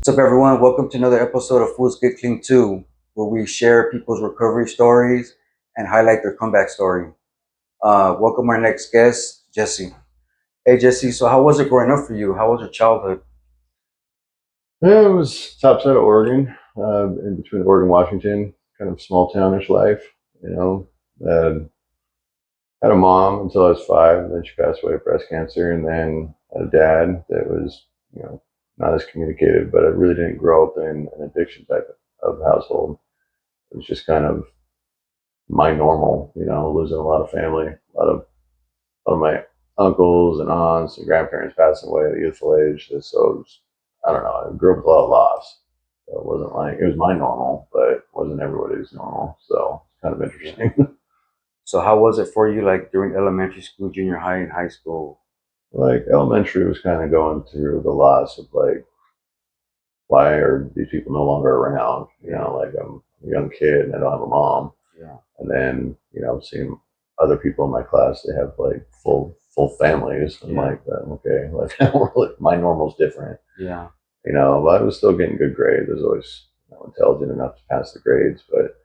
What's up, everyone? Welcome to another episode of Fools Get Clean 2, where we share people's recovery stories and highlight their comeback story. Welcome our next guest, Jesse. Hey, Jesse, so how was it growing up for you? How was your childhood? Yeah, it was top side of Oregon, in between Oregon and Washington, kind of small townish life. You know, had a mom until I was 5, and then she passed away of breast cancer, and then had a dad that was, you know, not as communicative, but I really didn't grow up in an addiction type of household. It was just kind of my normal, losing a lot of family, a lot of my uncles and aunts and grandparents passing away at a youthful age. So it was, I don't know, I grew up with a lot of loss. So it wasn't like it was my normal, but it wasn't everybody's normal. So it's kind of interesting. So, how was it for you, like during elementary school, junior high, and high school? Like elementary was kind of going through the loss of like, why are these people no longer around? Like I'm a young kid and I don't have a mom. Yeah, And then, seeing other people in my class, they have like full families. I'm yeah, like, okay, like my normal's different. yeah, But I was still getting good grades. I was always intelligent enough to pass the grades, but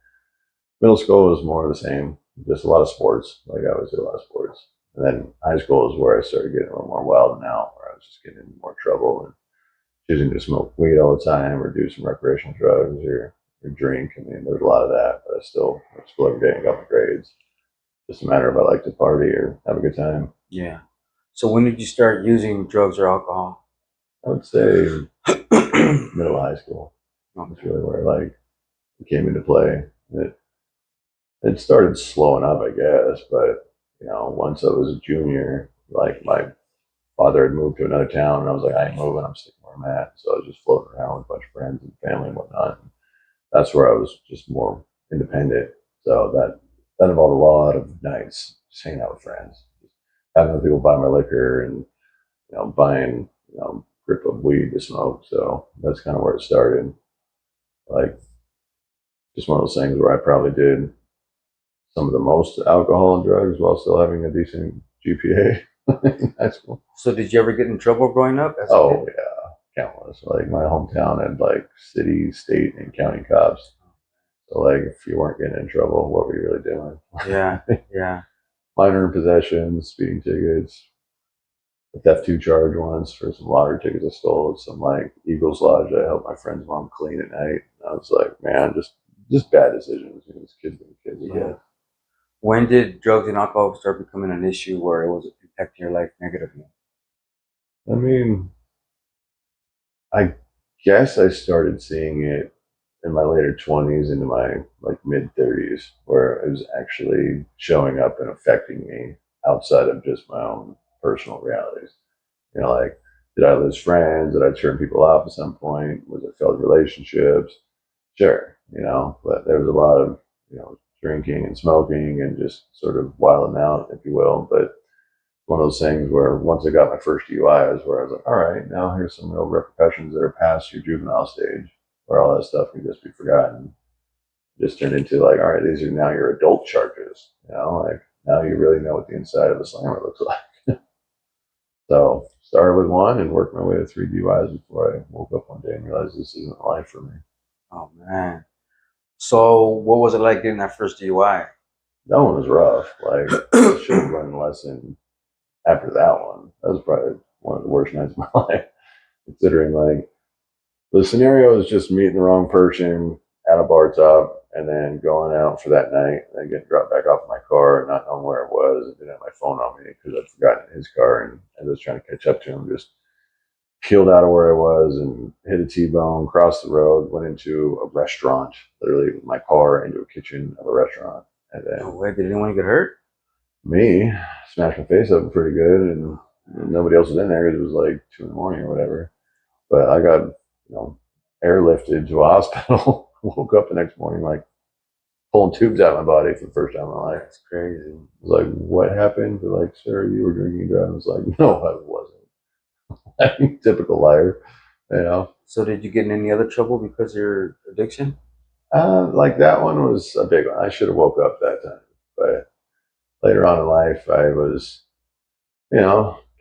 middle school was more of the same, just a lot of sports. Like I always did a lot of sports. And then high school is where I started getting a little more wild and out, where I was just getting in more trouble and choosing to smoke weed all the time or do some recreational drugs or drink. I mean, there was a lot of that, but I still went to school every day and got my grades. Just a matter of I like to party or have a good time. yeah. So, when did you start using drugs or alcohol? I would say middle of high school. That's Okay. really where like it came into play. It started slowing up, I guess, but once I was a junior, like my father had moved to another town, and I was like, I ain't moving. I'm sticking where I'm at. So I was just floating around with a bunch of friends and family and whatnot. And that's where I was just more independent. So that involved a lot of nights just hanging out with friends, having people buy my liquor and buying grip of weed to smoke. So that's kind of where it started. Like just one of those things where I probably did some of the most alcohol and drugs while still having a decent GPA in high school. So, did you ever get in trouble growing up as a Oh kid? yeah, countless. Like my hometown had like city, state, and county cops. So like if you weren't getting in trouble, what were you really doing? Yeah, yeah, Minor possessions, speeding tickets, a theft two charge once for some lottery tickets I stole at some like Eagles Lodge. I helped my friend's mom clean at night. And I was like, man, just bad decisions. These kids being kids yeah. again. When did drugs and alcohol start becoming an issue where it was impacting your life negatively? I mean, I guess I started seeing it in my later 20s into my like mid 30s, where it was actually showing up and affecting me outside of just my own personal realities. Like, did I lose friends? Did I turn people off at some point? Was it failed relationships? Sure, but there was a lot of, drinking and smoking and just sort of wilding out, if you will. But one of those things where once I got my first DUI is where I was like, all right, now here's some real repercussions that are past your juvenile stage, where all that stuff can just be forgotten. Just turned into like, all right, these are now your adult charges. Like now you really know what the inside of a slammer looks like. So started with one and worked my way to 3 DUIs before I woke up one day and realized this isn't life for me. Oh man. So what was it like getting that first DUI? That one was rough. Like I should have learned a lesson after that one. That was probably one of the worst nights of my life, considering like the scenario is just meeting the wrong person at a bar top and then going out for that night and then getting dropped back off in my car and not knowing where it was and didn't have my phone on me because I'd forgotten it in his car and I was trying to catch up to him. Just peeled out of where I was and hit a T-bone, crossed the road, went into a restaurant, literally with my car into a kitchen of a restaurant. And No then way. Did anyone get hurt? me smashed my face up pretty good and nobody else was in there because it was like 2 in the morning or whatever. But I got, airlifted to a hospital. Woke up the next morning like pulling tubes out of my body for the first time in my life. That's crazy. I was like, what happened? They're like, sir, you were drinking and driving. I was like, no, I wasn't. Typical liar, you know. So did you get in any other trouble because of your addiction? Like that one was a big one. I should have woke up that time. But later on in life, I was,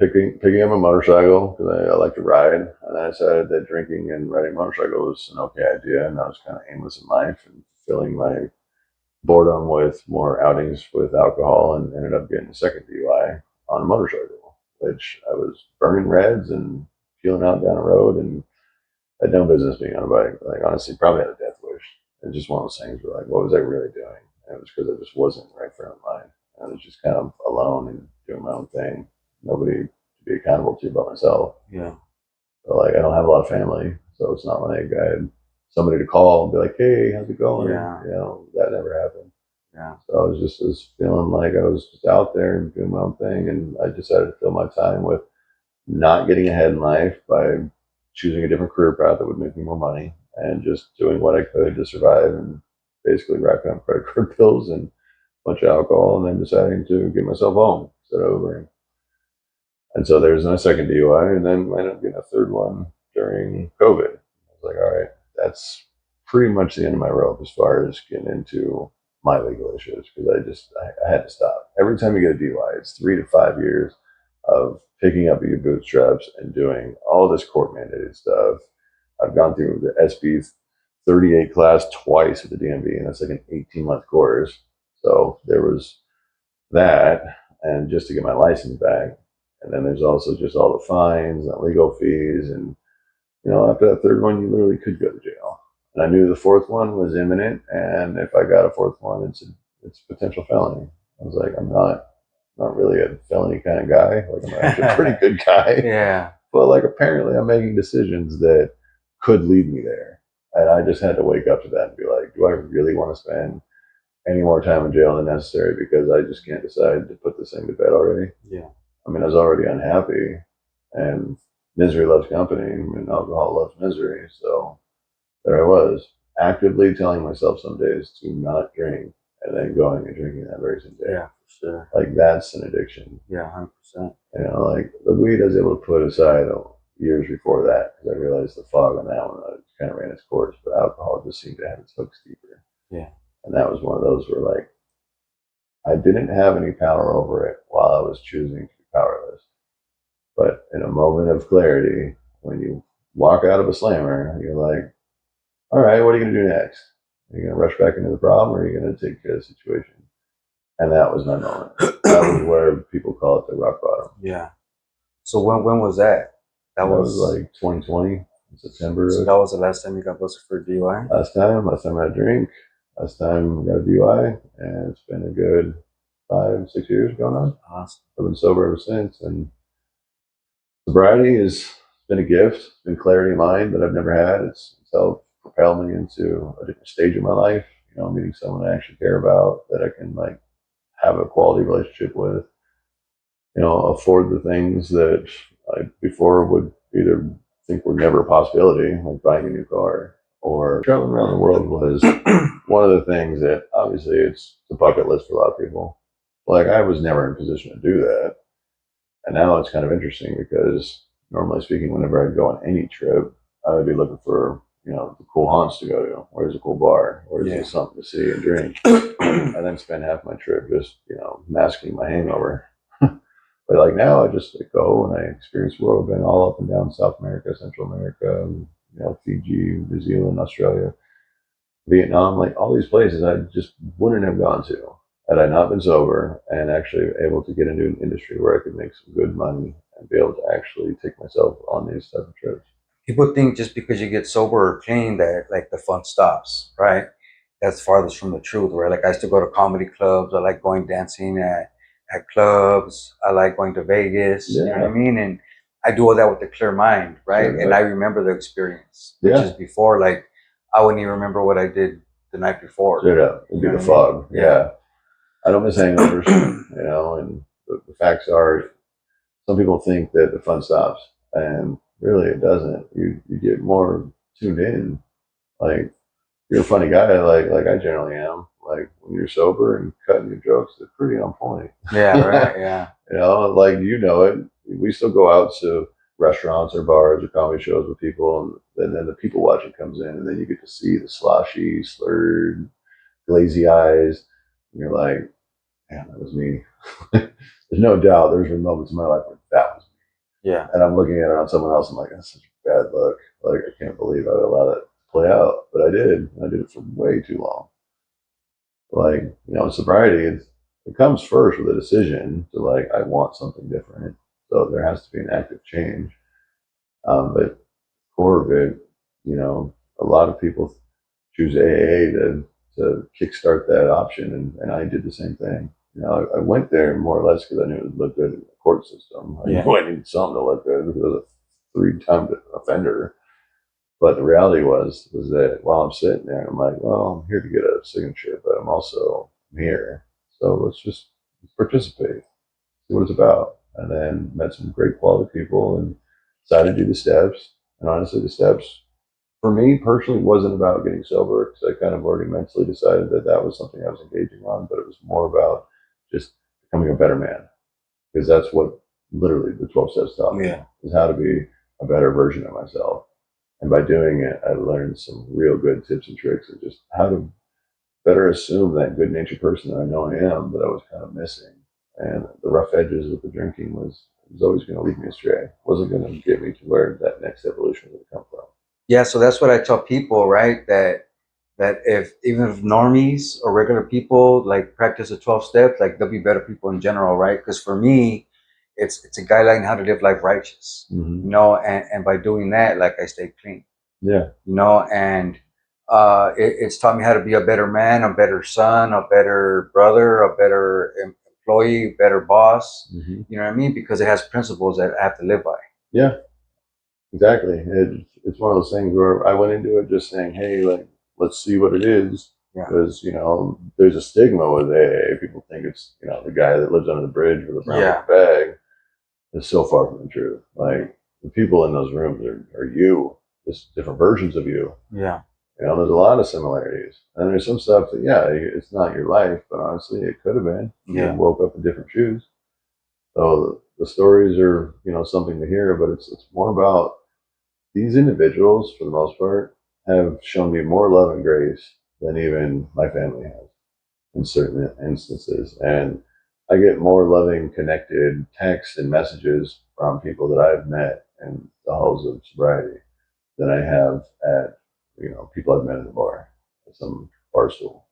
picking up a motorcycle because I like to ride, and then I decided that drinking and riding a motorcycle was an okay idea, and I was kind of aimless in life and filling my boredom with more outings with alcohol, and ended up getting a second DUI on a motorcycle, which I was burning reds and peeling out down the road, and had no business being on a bike. Like honestly, probably had a death wish. It's just one of those things where like, what was I really doing? And it was because I just wasn't in the right frame of mind. I was just kind of alone and doing my own thing. Nobody to be accountable to but myself. Yeah. So like I don't have a lot of family, so it's not like I had somebody to call and be like, "Hey, how's it going?" Yeah. You know, that never happened. Yeah. So I was feeling like I was just out there and doing my own thing, and I decided to fill my time with not getting ahead in life by choosing a different career path that would make me more money and just doing what I could to survive and basically racking up credit card bills and a bunch of alcohol and then deciding to get myself home instead of Ubering. And so there's my second DUI and then I ended up getting a third one during COVID. I was like, all right, that's pretty much the end of my rope as far as getting into my legal issues because I had to stop. Every time you get a DUI, it's 3 to 5 years of picking up your bootstraps and doing all this court mandated stuff. I've gone through the SB 38 class twice with the DMV, and that's like an 18-month course. So there was that, and just to get my license back. And then there's also just all the fines and legal fees. And, after that third one, you literally could go to jail. And I knew the fourth one was imminent. And if I got a fourth one, it's a potential felony. I was like, I'm not really a felony kind of guy. Like I'm actually a pretty good guy. Yeah. But like apparently I'm making decisions that could lead me there. And I just had to wake up to that and be like, do I really want to spend any more time in jail than necessary because I just can't decide to put this thing to bed already? Yeah. I mean, I was already unhappy and misery loves company and alcohol loves misery. So there I was actively telling myself some days to not drink and then going and drinking that very same day. Yeah, for sure. Like that's an addiction. Yeah, 100%. Like the weed I was able to put aside years before that because I realized the fog on that one kind of ran its course, but alcohol just seemed to have its hooks deeper. Yeah. And that was one of those where like I didn't have any power over it while I was choosing to be powerless. But in a moment of clarity, when you walk out of a slammer, you're like, all right, what are you going to do next? Are you going to rush back into the problem or are you going to take care of the situation? And that was my moment. That was where people call it the rock bottom. Yeah. So when was that? That was like 2020, in September. So that was the last time you got busted for DUI? Last time I had a drink. Last time I got a DUI. And it's been a good 5-6 years going on. Awesome. I've been sober ever since. And sobriety has been a gift. It's been clarity of mind that I've never had. It's helped propel me into a different stage of my life. Meeting someone I actually care about that I can like have a quality relationship with. Afford the things that I before would either think were never a possibility, like buying a new car or traveling around the world was one of the things that obviously it's the bucket list for a lot of people. Like I was never in a position to do that. And now it's kind of interesting because normally speaking, whenever I'd go on any trip, I would be looking for, the cool haunts to go to. Where's a cool bar? Where's there something to see and drink? And then spend half my trip just, masking my hangover. But like now I just go and I experience the world. I've been all up and down South America, Central America, Fiji, New Zealand, Australia, Vietnam, like all these places I just wouldn't have gone to had I not been sober and actually able to get into an industry where I could make some good money and be able to actually take myself on these type of trips. People think just because you get sober or clean that like the fun stops, right? That's farthest from the truth, right? Like I used to go to comedy clubs. I like going dancing at clubs. I like going to Vegas. You know what I mean? And I do all that with a clear mind, right? Sure, and I remember the experience, which is before, like I wouldn't even remember what I did the night before. Straight up, it'd be the fog. Yeah. I don't miss hangovers, and the facts are some people think that the fun stops, and really it doesn't. You get more tuned in. Like you're a funny guy, like I generally am. Like when you're sober and cutting your jokes, they're pretty on point. Yeah, right. Yeah. Like it. We still go out to restaurants or bars or comedy shows with people, and then the people watching comes in, and then you get to see the sloshy, slurred, glazy eyes. And you're like, man, that was me. There's no doubt there's been moments in my life where that was me. Yeah. And I'm looking at it on someone else. I'm like, that's such bad luck. Like, I can't believe I allowed that to play out. But I did. I did it for way too long. Like, sobriety, it comes first with a decision to, like, I want something different. So there has to be an active change. But core of it, a lot of people choose AA to kickstart that option. And I did the same thing. I went there more or less because I knew it would look good in the court system. I knew I needed something to look good. I was a 3-time offender. But the reality was that while I'm sitting there, I'm like, well, I'm here to get a signature, but I'm also here. So let's participate, see what it's about. And then met some great quality people and decided to do the steps. And honestly, the steps for me personally wasn't about getting sober because I kind of already mentally decided that that was something I was engaging on, but it was more about just becoming a better man because that's what literally the 12 steps taught me is how to be a better version of myself. And by doing it, I learned some real good tips and tricks of just how to better assume that good natured person that I know I am that I was kind of missing. And the rough edges with the drinking was always going to lead me astray. Wasn't going to get me to where that next evolution would come from. Yeah, so that's what I tell people, right? That if even if normies or regular people like practice the 12 steps, like they'll be better people in general, right? Because for me, it's a guideline how to live life righteous, and by doing that, like I stay clean, Yeah. and it's taught me how to be a better man, a better son, a better brother, a better employee, better boss. You know what I mean? Because it has principles that I have to live by. Yeah. Exactly. It's one of those things where I went into it just saying, hey, like, let's see what it is. Because, there's a stigma with AA. People think it's, the guy that lives under the bridge with a brown paper bag. It's so far from the truth. Like, the people in those rooms are you, just different versions of you. Yeah. There's a lot of similarities. And there's some stuff that, yeah, it's not your life, but honestly, it could have been. You woke up in different shoes. So the stories are, something to hear, but it's more about these individuals, for the most part, have shown me more love and grace than even my family has in certain instances. And I get more loving, connected texts and messages from people that I've met in the halls of sobriety than I have at, people I've met in the bar, at some bar stool.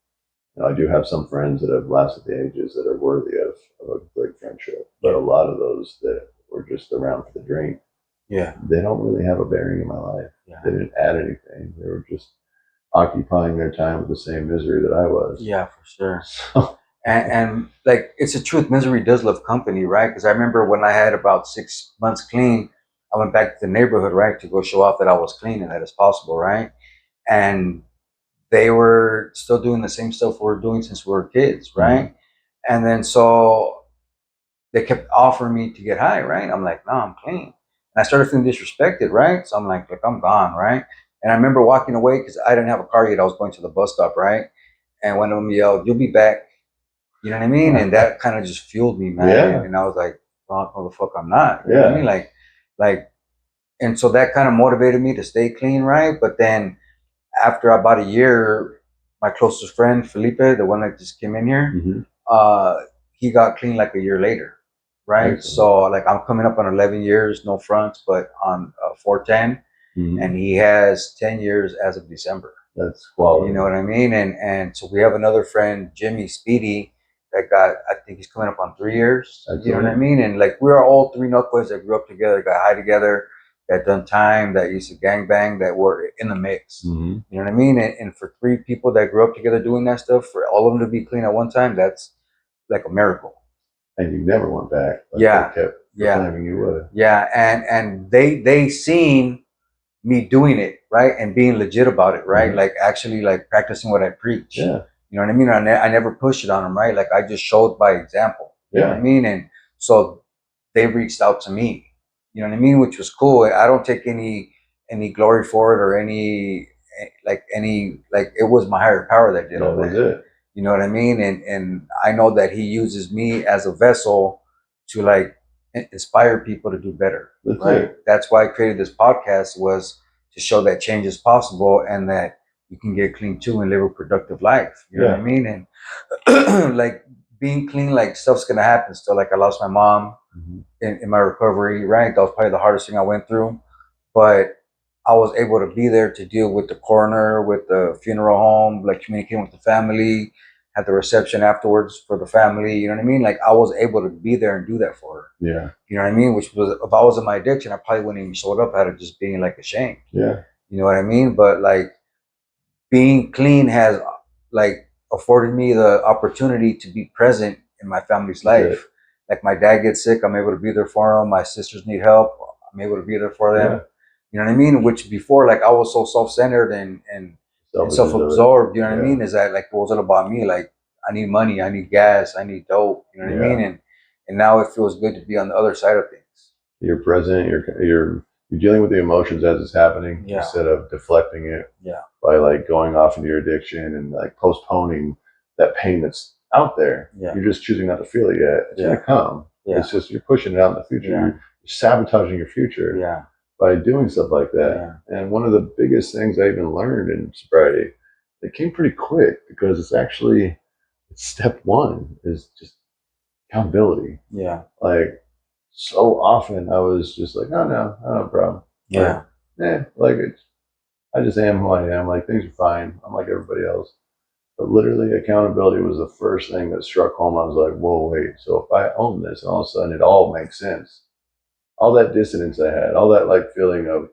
I do have some friends that have lasted the ages that are worthy of a great friendship, but a lot of those that were just around for the drink, they don't really have a bearing in my life. They didn't add anything. They were just occupying their time with the same misery that I was. Yeah, for sure. And like it's a truth, misery does love company, right? Because I remember when I had about 6 months clean, I went back to the neighborhood, right, to go show off that I was clean and that it's possible, right? And they were still doing the same stuff we were doing since we were kids, right? And then so they kept offering me to get high, right? I'm like, no, I'm clean. And I started feeling disrespected, right? So I'm like, look, I'm gone, right? And I remember walking away because I didn't have a car yet. I was going to the bus stop, right? And one of them yelled, "You'll be back." You know what I mean? And that kind of just fueled me, man. Yeah. And I was like, well, no, the fuck, I'm not. You know what I mean? Like, and so that kind of motivated me to stay clean, right? But then after about a year, my closest friend, Felipe, the one that just came in here, he got clean like a year later, right? Excellent. So like I'm coming up on 11 years, no fronts, but on 410, and he has 10 years as of December. That's quality. You know what I mean? And so we have another friend, Jimmy Speedy, that got, I think he's coming up on 3 years. Excellent. You know what I mean? And like we're all three knuckleheads that grew up together, got high together, that done time, that used to gangbang, that were in the mix. You know what I mean? And for three people that grew up together doing that stuff, for all of them to be clean at one time, that's like a miracle. And you never went back. Like they kept proclaiming you would. Yeah, and they seen me doing it, right, and being legit about it, right, like actually like practicing what I preach. Yeah. You know what I mean? I never pushed it on them, right? Like I just showed by example. You know what I mean? And so they reached out to me. You know what I mean? Which was cool. I don't take any glory for it or any like it was my higher power that did all that. It. You know what I mean? And I know that he uses me as a vessel to like inspire people to do better. That's right. It. That's why I created this podcast, was to show that change is possible and that you can get clean too and live a productive life. You know what I mean? And like being clean, like stuff's gonna happen still. Like I lost my mom. in my recovery, right? That was probably the hardest thing I went through. But I was able to be there to deal with the coroner, with the funeral home, like communicating with the family, had the reception afterwards for the family. You know what I mean? Like I was able to be there and do that for her. Yeah. You know what I mean? Which was, if I was in my addiction, I probably wouldn't even showed up out of just being like ashamed. Yeah. You know what I mean? But like being clean has like afforded me the opportunity to be present in my family's life. Like my dad gets sick, I'm able to be there for him. My sisters need help, I'm able to be there for them. Yeah. You know what I mean? Which before, like I was so self-centered and self-absorbed. You know what I mean? Is that like it was all about me? Like I need money, I need gas, I need dope. You know what I mean? And now it feels good to be on the other side of things. You're present. You're dealing with the emotions as it's happening instead of deflecting it. Yeah. By like going off into your addiction and like postponing that pain that's out there. Yeah. You're just choosing not to feel it yet. It's gonna come. Yeah. It's just you're pushing it out in the future. Yeah. You're sabotaging your future. Yeah. By doing stuff like that. Yeah. And one of the biggest things I even learned in sobriety, it came pretty quick because it's actually step one is just accountability. Yeah. Like so often I was just like, oh no, I don't have a problem. Yeah. Like it's I just am who I am. Like things are fine. I'm like everybody else. But literally, accountability was the first thing that struck home. I was like, whoa, wait. So if I own this, and all of a sudden it all makes sense. All that dissonance I had, all that like feeling of,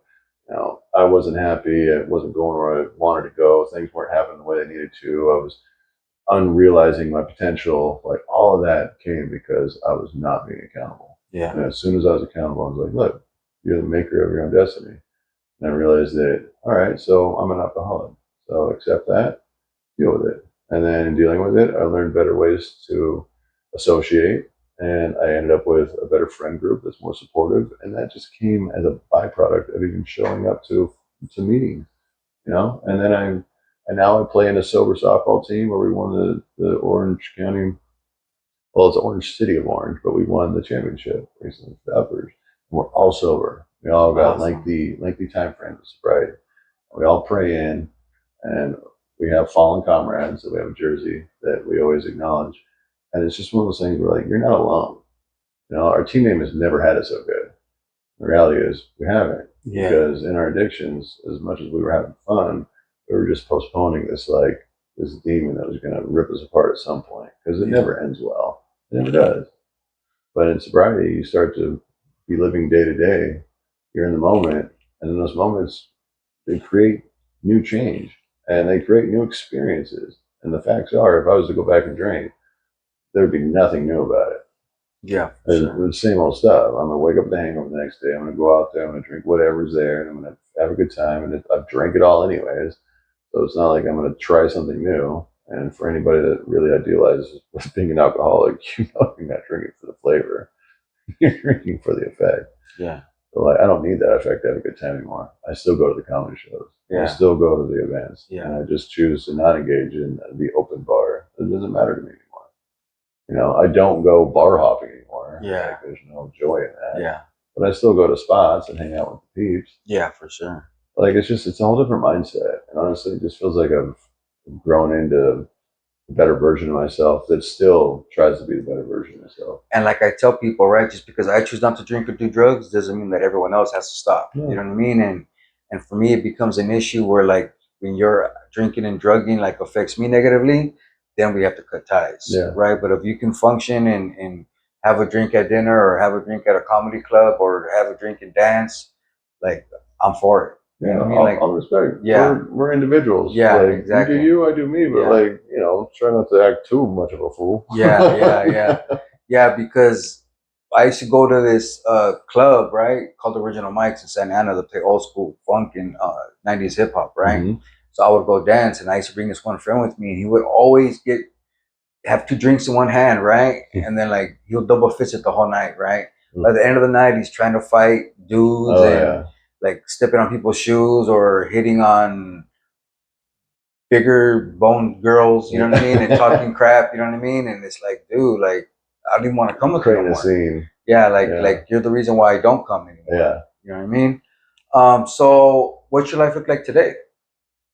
I wasn't happy. It wasn't going where I wanted to go. Things weren't happening the way they needed to. I was unrealizing my potential. Like all of that came because I was not being accountable. Yeah. And as soon as I was accountable, I was like, look, you're the maker of your own destiny. And I realized that, all right, so I'm an alcoholic. So accept that, deal with it. And then in dealing with it, I learned better ways to associate. And I ended up with a better friend group that's more supportive. And that just came as a byproduct of even showing up to meetings, And then and now I play in a sober softball team where we won the Orange County, well, it's Orange City of Orange, but we won the championship recently for uppers. And we're all sober. We all got lengthy time frames of sobriety. We all pray in, and we have fallen comrades that we have a jersey that we always acknowledge. And it's just one of those things where like you're not alone. Our team name has never had it so good. The reality is we haven't. Yeah. Because in our addictions, as much as we were having fun, we were just postponing this demon that was gonna rip us apart at some point. Because it never ends well. It never does. But in sobriety, you start to be living day to day. You're in the moment, and in those moments, they create new change and they create new experiences. And the facts are, if I was to go back and drink, there'd be nothing new about it. Yeah, sure. The same old stuff. I'm gonna wake up with a hangover the next day. I'm gonna go out there. I'm gonna drink whatever's there, and I'm gonna have a good time. And I've drank it all anyways, so it's not like I'm gonna try something new. And for anybody that really idealizes being an alcoholic, you're not drinking for the flavor. You're drinking for the effect. Yeah. So like, I don't need that effect to have a good time anymore. I still go to the comedy shows. Yeah. I still go to the events. Yeah. And I just choose to not engage in the open bar. It doesn't matter to me anymore. I don't go bar hopping anymore. Yeah. Like, there's no joy in that. Yeah. But I still go to spots and hang out with the peeps. Yeah, for sure. Like it's a whole different mindset. And honestly, it just feels like I've grown into a better version of myself that still tries to be the better version of myself. And like I tell people, right, just because I choose not to drink or do drugs doesn't mean that everyone else has to stop. Yeah. You know what I mean? And for me, it becomes an issue where like when you're drinking and drugging like affects me negatively, then we have to cut ties. Yeah. Right. But if you can function and have a drink at dinner or have a drink at a comedy club or have a drink and dance, like I'm for it. You know what I mean? Like, all respect. Yeah. We're individuals. Yeah, like, exactly. You do you, I do me, but like, try not to act too much of a fool. Yeah. Yeah, because I used to go to this club, right, called Original Mics in Santa Ana that play old school funk and 90s hip hop, right? Mm-hmm. So I would go dance, and I used to bring this one friend with me, and he would always have 2 drinks in one hand, right? And then like he'll double fist it the whole night, right? Mm-hmm. By the end of the night, he's trying to fight dudes like stepping on people's shoes or hitting on bigger boned girls, you know what I mean? And talking crap, you know what I mean? And it's like, dude, like, I don't even want to come with you no more. Scene. Yeah, like you're the reason why I don't come anymore. Yeah. You know what I mean? So what's your life look like today?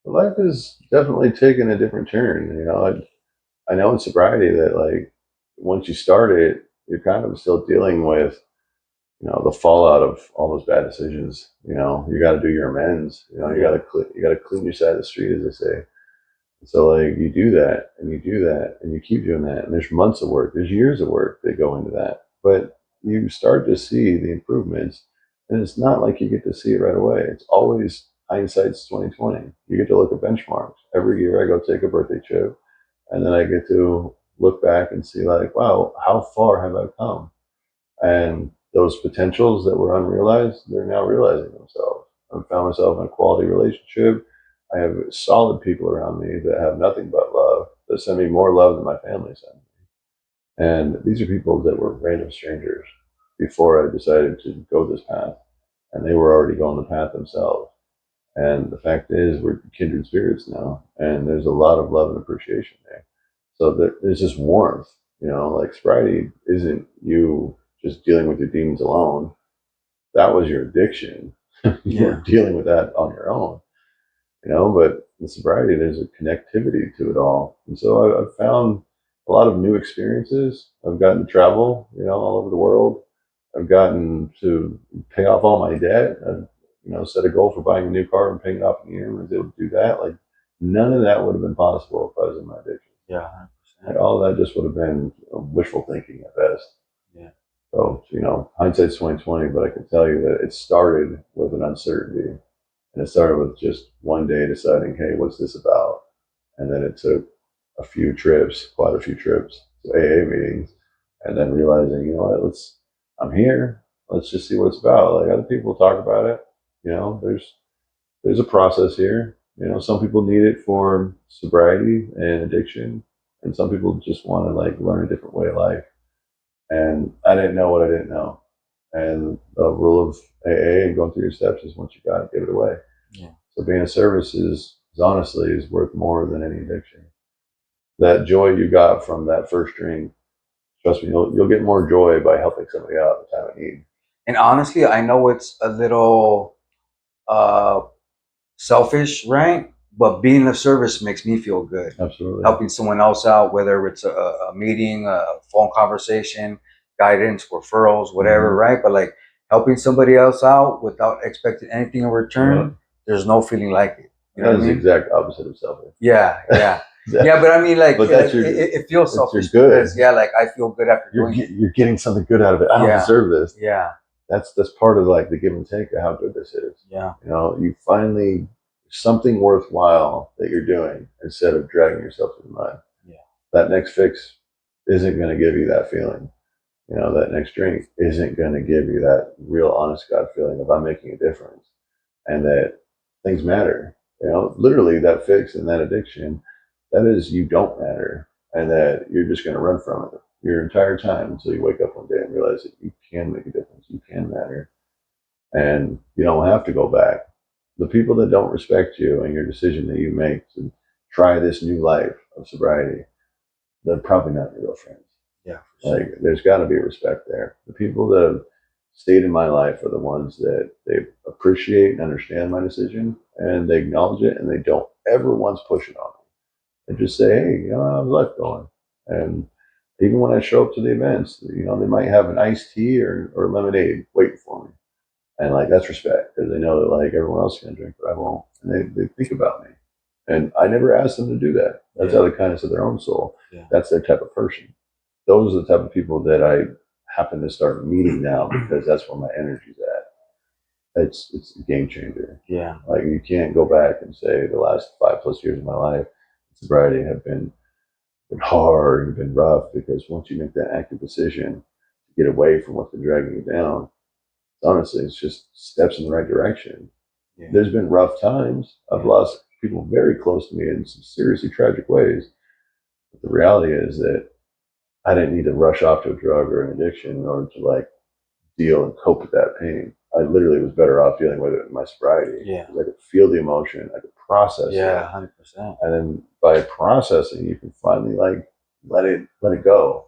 Life is definitely taking a different turn. I know in sobriety that like once you start it, you're kind of still dealing with, the fallout of all those bad decisions. You got to do your amends. You got to clean your side of the street, as they say. So like you do that and you do that and you keep doing that, and there's months of work, there's years of work that go into that, but you start to see the improvements, and it's not like you get to see it right away. It's always hindsight's 2020. You get to look at benchmarks every year. I go take a birthday trip, and then I get to look back and see like, wow, how far have I come? And those potentials that were unrealized, they're now realizing themselves. I've found myself in a quality relationship. I have solid people around me that have nothing but love, that send me more love than my family sends me. And these are people that were random strangers before I decided to go this path. And they were already going the path themselves. And the fact is, we're kindred spirits now. And there's a lot of love and appreciation there. So there's this warmth, like sobriety isn't you just dealing with your demons alone. That was your addiction. You were dealing with that on your own, but in sobriety, there's a connectivity to it all. And so I've found a lot of new experiences. I've gotten to travel, all over the world. I've gotten to pay off all my debt. I've, set a goal for buying a new car and paying it off in a year, and I was able to do that. Like, none of that would have been possible if I was in my addiction. Yeah, 100%. Like, all that just would have been wishful thinking at best. Yeah. So, hindsight's 2020, but I can tell you that it started with an uncertainty. And it started with just one day deciding, hey, what's this about? And then it took quite a few trips to AA meetings, and then realizing, I'm here. Let's just see what it's about. Like, other people talk about it. There's a process here. Some people need it for sobriety and addiction, and some people just want to like learn a different way of life. And I didn't know what I didn't know. And the rule of AA and going through your steps is once you got it, give it away. Yeah. So being a service is honestly is worth more than any addiction. That joy you got from that first drink, trust me, you'll get more joy by helping somebody out at the time of need. And honestly, I know it's a little uh, selfish, right? But being of service makes me feel good. Absolutely. Helping someone else out, whether it's a meeting, a phone conversation, guidance, referrals, whatever, right? But like helping somebody else out without expecting anything in return, there's no feeling like it. You know That what is I the mean? exact opposite of selfish. Yeah. Exactly. Yeah, but I mean, like, But that's your- it feels selfish good. because, yeah, like I feel good after doing it. You're getting something good out of it. I don't Yeah. deserve this. Yeah. That's part of like the give and take of how good this is. Yeah. You finally something worthwhile that you're doing instead of dragging yourself through the mud. Yeah. That next fix isn't going to give you that feeling. That next drink isn't going to give you that real honest God feeling of I'm making a difference and that things matter. Literally that fix and that addiction, that is you don't matter and that you're just going to run from it your entire time until you wake up one day and realize that you can make a difference. You can matter. And you don't have to go back. The people that don't respect you and your decision that you make to try this new life of sobriety, they're probably not your real friends. Yeah. Like, there's got to be respect there. The people that have stayed in my life are the ones that they appreciate and understand my decision, and they acknowledge it, and they don't ever once push it on me. They just say, hey, how's life going? And even when I show up to the events, they might have an iced tea or lemonade waiting for me. And like that's respect because they know that like everyone else is gonna drink, but I won't. And they think about me. And I never asked them to do that. That's out of the kindness of their own soul. Yeah. That's their type of person. Those are the type of people that I happen to start meeting now because that's where my energy's at. It's a game changer. Yeah. Like you can't go back and say the last 5+ years of my life, sobriety have been hard and been rough because once you make that active decision to get away from what's been dragging you down, honestly, it's just steps in the right direction. Yeah. There's been rough times. I've lost people very close to me in some seriously tragic ways. But the reality is that I didn't need to rush off to a drug or an addiction in order to like deal and cope with that pain. I literally was better off dealing with it in my sobriety. Yeah. I could feel the emotion. I could process it. Yeah, 100%. And then by processing, you can finally like let it go.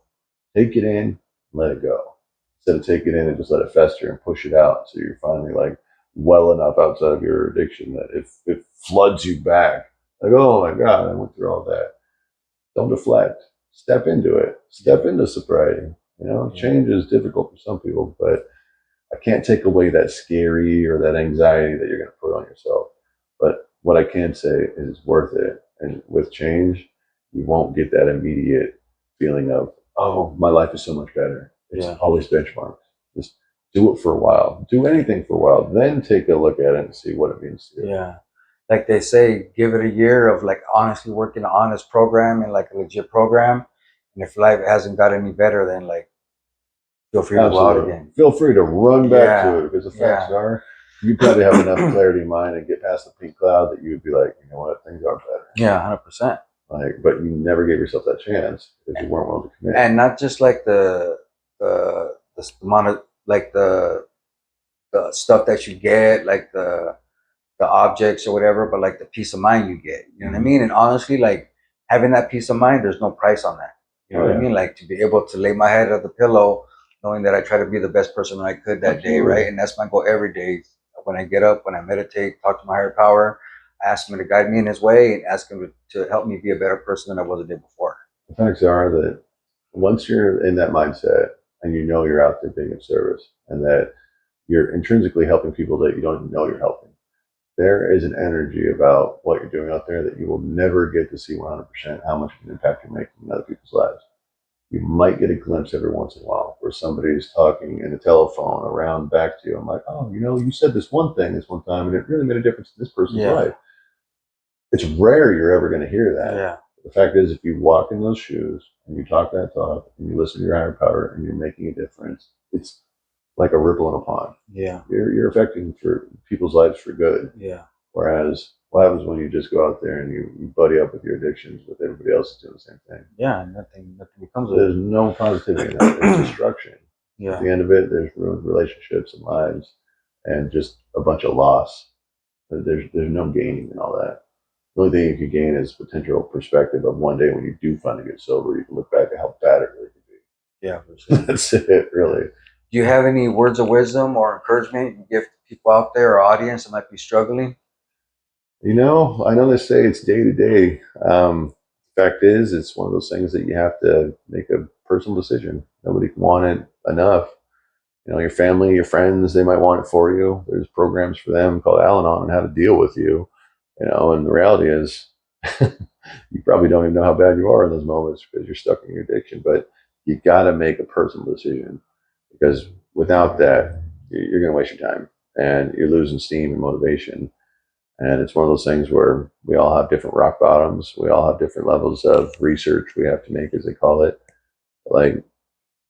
Take it in, let it go. Instead of take it in and just let it fester and push it out. So you're finally like well enough outside of your addiction that it floods you back. Like, oh my God, I went through all that. Don't deflect. Step into it. Step into sobriety. Yeah. Change is difficult for some people, but I can't take away that scary or that anxiety that you're going to put on yourself. But what I can say is it's worth it. And with change, you won't get that immediate feeling of, oh, my life is so much better. It's Yeah. always benchmarks. Just do it for a while. Do anything for a while. Then take a look at it and see what it means to you. Yeah. Like they say, give it a year of like honestly working an honest program and like a legit program. And if life hasn't got any better, then like feel free to go out Absolutely. again. Feel free to run back to Yeah. it because the facts Yeah. are you probably have enough clarity in mind and get past the pink cloud that you would be like, you know what, things are better. Yeah, 100%. Like, but you never gave yourself that chance because you weren't willing to commit. And not just like the amount of like the stuff that you get, like the objects or whatever, but like the peace of mind you get. You know what I mean? And honestly, like having that peace of mind, there's no price on that. You know what I mean? Like to be able to lay my head on the pillow, knowing that I try to be the best person I could that day, right? And that's my goal every day. When I get up, when I meditate, talk to my higher power, ask him to guide me in his way and ask him to help me be a better person than I was the day before. The facts are that once you're in that mindset and you know you're out there being of service and that you're intrinsically helping people that you don't even know you're helping, there is an energy about what you're doing out there that you will never get to see 100% how much of an impact you're making in other people's lives. You might get a glimpse every once in a while where somebody's talking in a telephone around back to you. I'm like, oh, you said this one thing this one time and it really made a difference in this person's life. It's rare you're ever going to hear that. Yeah. The fact is, if you walk in those shoes and you talk that talk and you listen to your higher power and you're making a difference, it's like a ripple in a pond. Yeah. You're affecting for people's lives for good. Yeah. Whereas what happens when you just go out there and you buddy up with your addictions, with everybody else is doing the same thing? Yeah. Nothing becomes of it. There's no positivity in that. There's destruction. Yeah. At the end of it, there's ruined relationships and lives and just a bunch of loss. There's no gaining in all that. The only thing you can gain is potential perspective of one day when you do finally get sober, you can look back at how bad it really could be. Yeah, for sure. That's it, really. Do you have any words of wisdom or encouragement you give people out there or audience that might be struggling? I know they say it's day to day. Fact is, it's one of those things that you have to make a personal decision. Nobody can want it enough. Your family, your friends, they might want it for you. There's programs for them called Al-Anon on how to deal with you. And the reality is, you probably don't even know how bad you are in those moments because you're stuck in your addiction. But you got to make a personal decision because without that, you're going to waste your time and you're losing steam and motivation. And it's one of those things where we all have different rock bottoms. We all have different levels of research we have to make, as they call it. Like,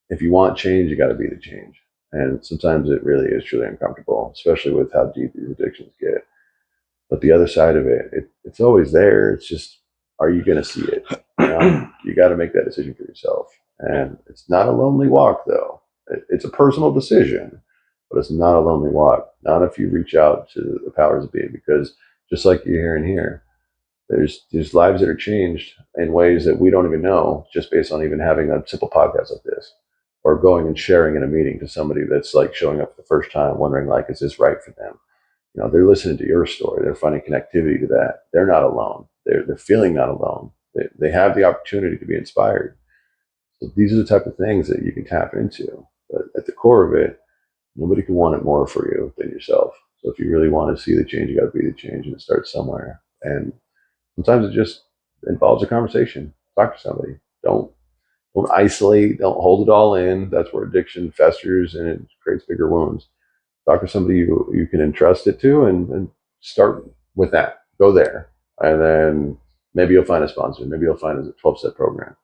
if you want change, you got to be the change. And sometimes it really is truly uncomfortable, especially with how deep these addictions get. But the other side of it's always there. It's just, are you going to see it? You got to make that decision for yourself. And it's not a lonely walk, though. It's a personal decision, but it's not a lonely walk. Not if you reach out to the powers that be, because just like you're hearing here, there's lives that are changed in ways that we don't even know just based on even having a simple podcast like this or going and sharing in a meeting to somebody that's like showing up for the first time wondering like, is this right for them? They're listening to your story. They're finding connectivity to that. They're not alone. They're feeling not alone. They have the opportunity to be inspired. So these are the type of things that you can tap into. But at the core of it, nobody can want it more for you than yourself. So if you really want to see the change, you got to be the change, and it starts somewhere. And sometimes it just involves a conversation. Talk to somebody. Don't isolate. Don't hold it all in. That's where addiction festers and it creates bigger wounds. Talk to somebody you can entrust it to and start with that. Go there. And then maybe you'll find a sponsor. Maybe you'll find a 12-step program.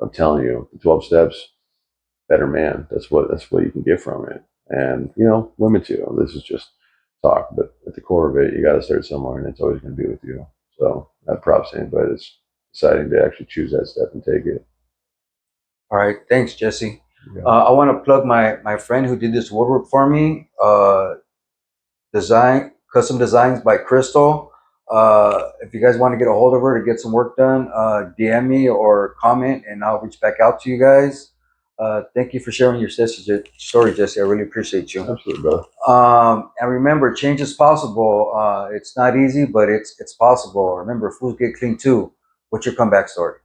I'm telling you, the 12 steps, better man. That's what you can get from it. And, women too. This is just talk, but at the core of it, you got to start somewhere and it's always going to be with you. So that props to anybody that's deciding to actually choose that step and take it. All right. Thanks, Jesse. Yeah. I want to plug my friend who did this woodwork for me. Custom designs by Crystal. If you guys want to get a hold of her to get some work done, DM me or comment, and I'll reach back out to you guys. Thank you for sharing your story, Jesse. I really appreciate you. Absolutely, brother. And remember, change is possible. It's not easy, but it's possible. Remember, fools get clean too. What's your comeback story?